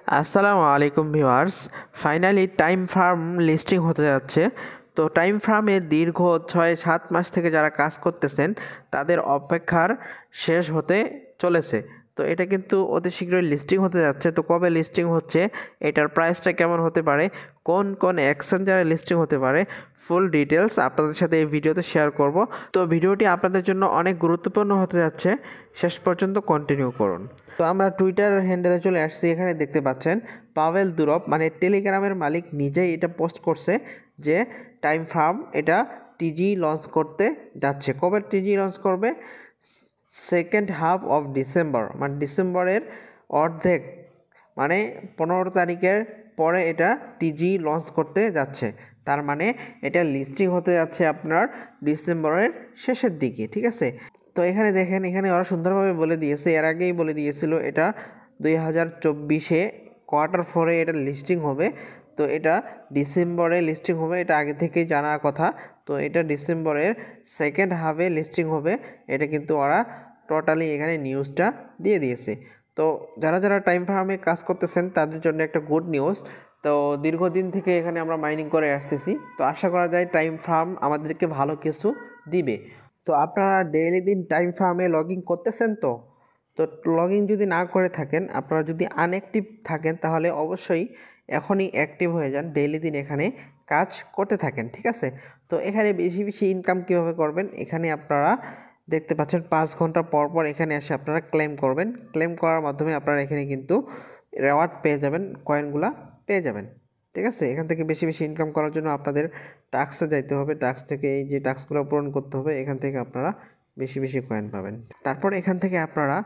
আসসালামু আলাইকুম viewers. Finally time farm listing হতে যাচ্ছে। তো টাইম ফার্মে দীর্ঘ ৬-৭ মাস থেকে যারা কাজ করতেছেন তাদের অপেক্ষার শেষ হতে চলেছে। তো এটা কিন্তু অতি শীঘ্রই লিস্টিং হতে যাচ্ছে। তো কবে লিস্টিং হচ্ছে, এটার প্রাইসটা কেমন হতে পারে, কোন কোন এক্সচেঞ্জারে লিস্টিং হতে পারে, ফুল ডিটেলস আপনাদের সাথে এই ভিডিওতে শেয়ার করব। তো ভিডিওটি আপনাদের জন্য অনেক গুরুত্বপূর্ণ হতে যাচ্ছে, শেষ পর্যন্ত কন্টিনিউ করুন। তো আমরা টুইটার হ্যান্ডেলে চলে আসছি। এখানে দেখতে পাচ্ছেন পাভেল দুরভ মানে টেলিগ্রামের মালিক নিজেই এটা পোস্ট করছে যে টাইম ফার্ম এটা টিজি লঞ্চ করতে যাচ্ছে। কবে টিজি লঞ্চ করবে? সেকেন্ড হাফ অফ ডিসেম্বর, মানে ডিসেম্বরের অর্ধেক, মানে 15 তারিখের পরে এটা টিজি লঞ্চ করতে যাচ্ছে। তার মানে এটা লিস্টিং হতে যাচ্ছে আপনার ডিসেম্বরের শেষের দিকে, ঠিক আছে। তো এখানে দেখেন, এখানে ওরা সুন্দরভাবে বলে দিয়েছে, এর আগেই বলে দিয়েছিল এটা 2024-এ Q4 এটা লিস্টিং হবে। তো এটা ডিসেম্বরে লিস্টিং হবে, এটা আগে থেকেই জানার কথা। তো এটা ডিসেম্বরের সেকেন্ড হাফে লিস্টিং হবে, এটা কিন্তু ওরা টোটালি এখানে নিউজটা দিয়ে দিয়েছে। তো যারা যারা টাইম ফার্মে কাজ করতেছেন তাদের জন্য একটা গুড নিউজ। তো দীর্ঘদিন থেকে এখানে আমরা মাইনিং করে আসতেছি, তো আশা করা যায় টাইম ফার্ম আমাদেরকে ভালো কিছু দিবে। তো আপনারা ডেইলি দিন টাইম ফার্মে লগ ইন করতেছেন? তো তো লগ ইন যদি না করে থাকেন, আপনারা যদি আনঅ্যাক্টিভ থাকেন, তাহলে অবশ্যই এখনই অ্যাক্টিভ হয়ে যান, ডেইলি দিন এখানে কাজ করতে থাকেন, ঠিক আছে। তো এখানে বেশি বেশি ইনকাম কীভাবে করবেন, এখানে আপনারা দেখতে পাচ্ছেন 5 ঘন্টা পর পর এখানে এসে আপনারা ক্লেম করবেন। ক্লেম করার মাধ্যমে আপনারা এখানে কিন্তু রেওয়ার্ড পেয়ে যাবেন, কয়েনগুলা পেয়ে যাবেন, ঠিক আছে। এখান থেকে বেশি বেশি ইনকাম করার জন্য আপনাদের টাস্কে যাইতে হবে, টাস্ক থেকে এই যে টাস্কগুলো পূরণ করতে হবে, এখান থেকে আপনারা বেশি বেশি কয়েন পাবেন। তারপর এখান থেকে আপনারা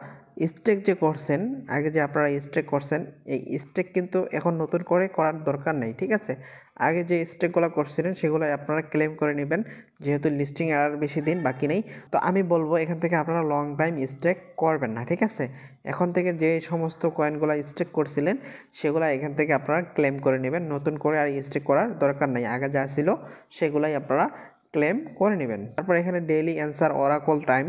স্টেক যে করছেন, আগে যে আপনারা স্টেক করছেন, এই স্টেক কিন্তু এখন নতুন করে করার দরকার নেই, ঠিক আছে। আগে যে স্টেকগুলো করছিলেন সেগুলো আপনারা ক্লেম করে নেবেন, যেহেতু লিস্টিং আর বেশি দিন বাকি নেই। তো আমি বলবো এখান থেকে আপনারা লং টাইম স্টেক করবেন না, ঠিক আছে। এখন থেকে যে সমস্ত কয়েনগুলো স্টেক করছিলেন সেগুলো এখান থেকে আপনারা ক্লেম করে নেবেন, নতুন করে আর স্টেক করার দরকার নেই। আগে যা ছিল সেগুলাই আপনারা ক্লেম করে নেবেন। তারপর এখানে ডেইলি অ্যান্সার অরাকল টাইম,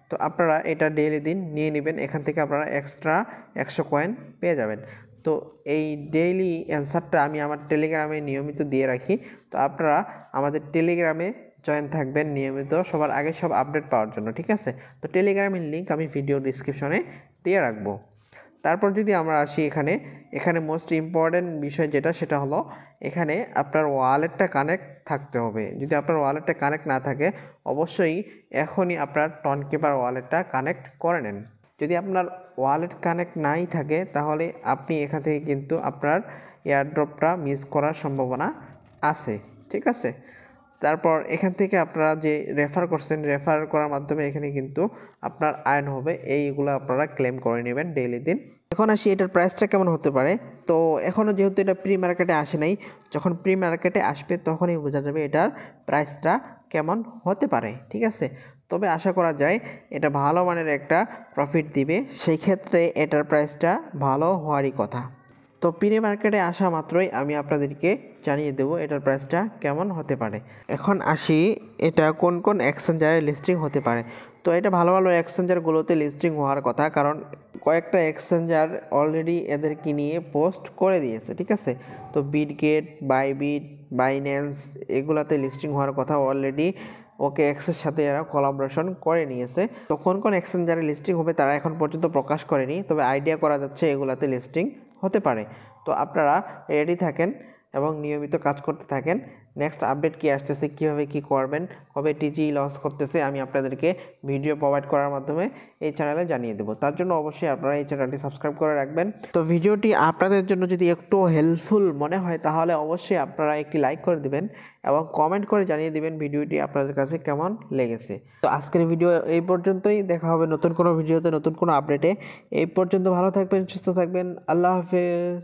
তো আপনারা এটা ডেইলি দিন নিয়ে নেবেন, এখান থেকে আপনারা এক্সট্রা 100 কয়েন পেয়ে যাবেন। তো এই ডেইলি অ্যান্সারটা আমি আমার টেলিগ্রামে নিয়মিত দিয়ে রাখি। তো আপনারা আমাদের টেলিগ্রামে জয়েন থাকবেন নিয়মিত, সবার আগে সব আপডেট পাওয়ার জন্য, ঠিক আছে। তো টেলিগ্রামের লিঙ্ক আমি ভিডিও ডিসক্রিপশনে দিয়ে রাখবো। তারপর যদি আমরা আসি এখানে মোস্ট ইম্পর্ট্যান্ট বিষয় যেটা, সেটা হলো এখানে আপনার ওয়ালেটটা কানেক্ট থাকতে হবে। যদি আপনার ওয়ালেটটা কানেক্ট না থাকে, অবশ্যই এখনই আপনার টনকিপার ওয়ালেটটা কানেক্ট করে নেন। যদি আপনার ওয়ালেট কানেক্ট নাই থাকে, তাহলে আপনি এখান থেকে কিন্তু আপনার এয়ারড্রপটা মিস করার সম্ভাবনা আছে, ঠিক আছে। তারপর এখান থেকে আপনারা যে রেফার করছেন, রেফার করার মাধ্যমে এখানে কিন্তু আপনার আর্ন হবে, এইগুলো আপনারা ক্লেম করে নেবেন ডেইলি দিন। এখন আসি এটার প্রাইসটা কেমন হতে পারে। তো এখনও যেহেতু এটা প্রি মার্কেটে আসে নাই, যখন প্রি মার্কেটে আসবে তখনই বোঝা যাবে এটার প্রাইসটা কেমন হতে পারে, ঠিক আছে। তবে আশা করা যায় এটা ভালো মানের একটা প্রফিট দিবে, সেই ক্ষেত্রে এটার প্রাইসটা ভালো হওয়ারই কথা। তো প্রি মার্কেটে আসা মাত্রই আমি আপনাদেরকে জানিয়ে দেবো এটার প্রাইসটা কেমন হতে পারে। এখন আসি এটা কোন কোন এক্সচেঞ্জারে লিস্টিং হতে পারে। তো এটা ভালো ভালো এক্সচেঞ্জারগুলোতে লিস্টিং হওয়ার কথা, কারণ কয়েকটা এক্সচেঞ্জার অলরেডি এদেরকে নিয়ে পোস্ট করে দিয়েছে, ঠিক আছে। তো বিটগেট, বাইবিট, বাইন্যান্স এগুলাতে লিস্টিং হওয়ার কথা অলরেডি। ওকে এক্সের সাথে এরা কোলাবোরেশন করে নিয়েছে। তো কোন কোন এক্সচেঞ্জারে লিস্টিং হবে তারা এখন পর্যন্ত প্রকাশ করেনি, তবে আইডিয়া করা যাচ্ছে এগুলাতে লিস্টিং হতে পারে। তো আপনারা রেডি থাকেন এবং নিয়মিত কাজ করতে থাকেন। নেক্সট আপডেট কি আসতেছে, কীভাবে কি করবেন, কবে টিজি লঞ্চ করতেছে, আমি আপনাদেরকে ভিডিও প্রোভাইড করার মাধ্যমে এই চ্যানেলে জানিয়ে দেবো। তার জন্য অবশ্যই আপনারা এই চ্যানেলটি সাবস্ক্রাইব করে রাখবেন। তো ভিডিওটি আপনাদের জন্য যদি একটু হেল্পফুল মনে হয়, তাহলে অবশ্যই আপনারা একটি লাইক করে দিবেন এবং কমেন্ট করে জানিয়ে দিবেন ভিডিওটি আপনাদের কাছে কেমন লেগেছে। তো আজকের ভিডিও এই পর্যন্তই, দেখা হবে নতুন কোনো ভিডিওতে, নতুন কোনো আপডেটে। এই পর্যন্ত ভালো থাকবেন, সুস্থ থাকবেন, আল্লাহ হাফেজ।